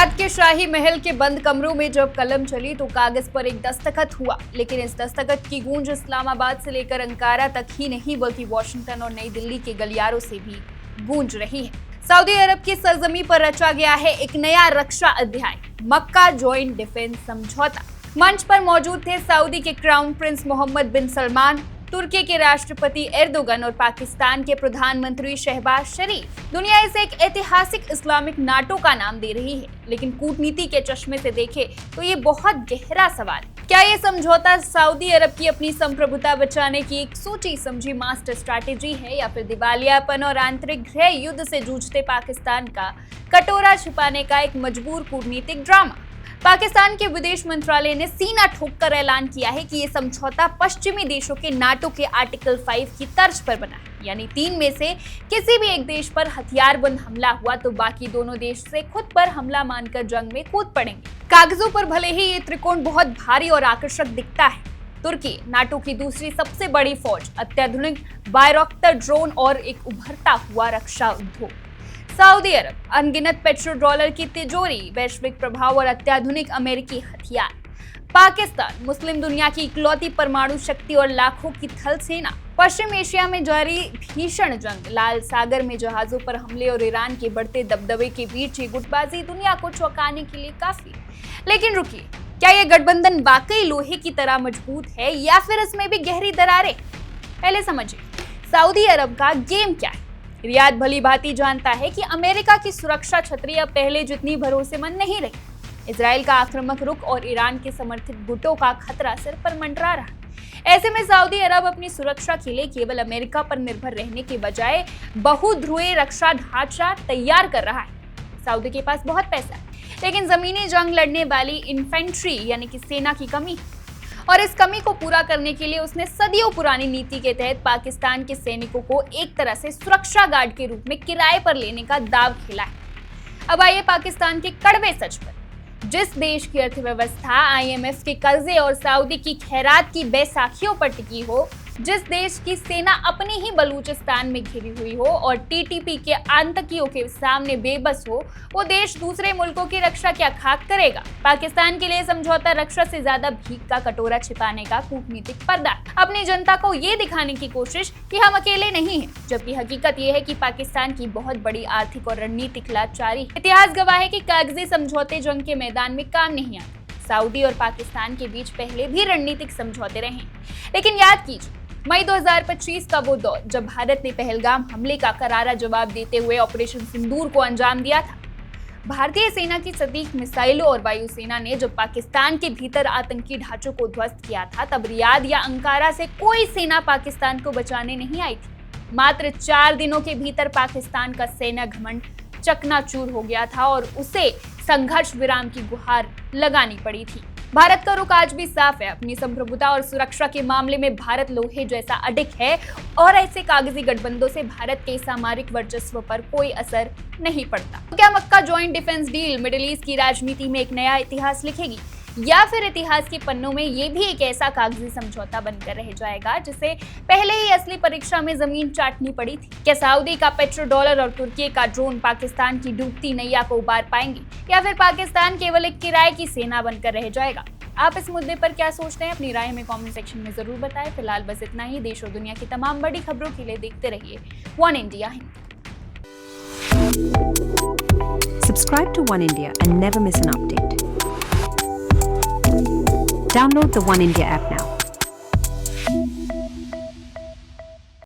Riyadh के शाही महल के बंद कमरों में जब कलम चली तो कागज पर एक दस्तखत हुआ, लेकिन इस दस्तखत की गूंज इस्लामाबाद से लेकर अंकारा तक ही नहीं बल्कि वॉशिंगटन और नई दिल्ली के गलियारों से भी गूंज रही है। सऊदी अरब की सरजमी पर रचा गया है एक नया रक्षा अध्याय, मक्का जॉइंट डिफेंस समझौता। मंच पर मौजूद थे सऊदी के क्राउन प्रिंस मोहम्मद बिन सलमान, तुर्की के राष्ट्रपति एर्दोगन और पाकिस्तान के प्रधानमंत्री शहबाज शरीफ। दुनिया इसे एक ऐतिहासिक इस्लामिक नाटो का नाम दे रही है, लेकिन कूटनीति के चश्मे से देखे तो ये बहुत गहरा सवाल। क्या ये समझौता सऊदी अरब की अपनी संप्रभुता बचाने की एक सोची समझी मास्टर स्ट्रैटेजी है, या फिर दिवालियापन और आंतरिक गृह युद्ध से जूझते पाकिस्तान का कटोरा छिपाने का एक मजबूर कूटनीतिक ड्रामा? पाकिस्तान के विदेश मंत्रालय ने सीना ठोककर ऐलान किया है कि ये समझौता पश्चिमी देशों के नाटो के आर्टिकल 5 की तर्ज पर बना है, यानी 3 में से किसी भी एक देश पर हथियारबंद हमला हुआ तो बाकी दोनों देश से खुद पर हमला मानकर जंग में कूद पड़ेंगे। कागजों पर भले ही ये त्रिकोण बहुत भारी और आकर्षक दिखता है। तुर्की नाटो की दूसरी सबसे बड़ी फौज, अत्याधुनिक बायरॉक्टर ड्रोन और एक उभरता हुआ रक्षा उद्योग। सऊदी अरब अनगिनत पेट्रो डॉलर की तिजोरी, वैश्विक प्रभाव और अत्याधुनिक अमेरिकी हथियार। पाकिस्तान मुस्लिम दुनिया की इकलौती परमाणु शक्ति और लाखों की थल सेना। पश्चिम एशिया में जारी भीषण जंग, लाल सागर में जहाजों पर हमले और ईरान के बढ़ते दबदबे के बीच ये गुटबाजी दुनिया को चौंकाने के लिए काफी। लेकिन रुकिए, क्या ये गठबंधन वाकई लोहे की तरह मजबूत है या फिर इसमें भी गहरी दरारें? पहले समझिए सऊदी अरब का गेम क्या है। रियाद भली भांति जानता है कि अमेरिका की सुरक्षा छतरी अब पहले जितनी भरोसेमंद नहीं रही। इजराइल का आक्रामक रुख और ईरान के समर्थित गुटों का खतरा सिर पर मंडरा रहा। ऐसे में सऊदी अरब अपनी सुरक्षा के लिए केवल अमेरिका पर निर्भर रहने के बजाय बहुध्रुवीय रक्षा ढांचा तैयार कर रहा है। सऊदी के पास बहुत पैसा है, लेकिन जमीनी जंग लड़ने वाली इन्फेंट्री यानी कि सेना की कमी, और इस कमी को पूरा करने के लिए उसने सदियों पुरानी नीति के तहत पाकिस्तान के सैनिकों को एक तरह से सुरक्षा गार्ड के रूप में किराए पर लेने का दांव खेला है। अब आइए पाकिस्तान के कड़वे सच पर। जिस देश की अर्थव्यवस्था IMF के कर्जे और सऊदी की खैरात की बैसाखियों पर टिकी हो, जिस देश की सेना अपनी ही बलूचिस्तान में घिरी हुई हो और TTP के आतंकियों के सामने बेबस हो, वो देश दूसरे मुल्कों की रक्षा क्या खाक करेगा? पाकिस्तान के लिए समझौता रक्षा से ज्यादा भीख का कटोरा छिपाने का कूटनीतिक पर्दा, अपनी जनता को ये दिखाने की कोशिश कि हम अकेले नहीं हैं, जबकि हकीकत ये है कि पाकिस्तान की बहुत बड़ी आर्थिक और रणनीतिक लाचारी। इतिहास गवाह है कि कागजी समझौते जंग के मैदान में काम नहीं आते। सऊदी और पाकिस्तान के बीच पहले भी रणनीतिक समझौते रहे, लेकिन याद कीजिए मई 2025 का वो दौर जब भारत ने पहलगाम हमले का करारा जवाब देते हुए ऑपरेशन सिंदूर को अंजाम दिया था। भारतीय सेना की सटीक मिसाइलों और वायुसेना ने जब पाकिस्तान के भीतर आतंकी ढांचों को ध्वस्त किया था, तब रियाद या अंकारा से कोई सेना पाकिस्तान को बचाने नहीं आई थी। मात्र 4 दिनों के भीतर पाकिस्तान का सेना घमंड चकनाचूर हो गया था और उसे संघर्ष विराम की गुहार लगानी पड़ी थी। भारत का रुख आज भी साफ है। अपनी संप्रभुता और सुरक्षा के मामले में भारत लोहे जैसा अडिग है और ऐसे कागजी गठबंधों से भारत के सामरिक वर्चस्व पर कोई असर नहीं पड़ता। तो क्या Mecca joint defence deal Middle East की राजनीति में एक नया इतिहास लिखेगी, या फिर इतिहास के पन्नों में ये भी एक ऐसा कागजी समझौता बनकर रह जाएगा जिसे पहले ही असली परीक्षा में जमीन चाटनी पड़ी थी? क्या सऊदी का पेट्रो डॉलर और तुर्की का ड्रोन पाकिस्तान की डूबती नैया को उबार पाएंगे, या फिर पाकिस्तान केवल एक किराए की सेना बनकर रह जाएगा? आप इस मुद्दे पर क्या सोचते हैं? अपनी राय हमें कमेंट सेक्शन में जरूर बताएं। फिलहाल बस इतना ही। देश और दुनिया की तमाम बड़ी खबरों के लिए देखते रहिए one India Hindi. Subscribe to One India and never miss an update. Download the One India app now.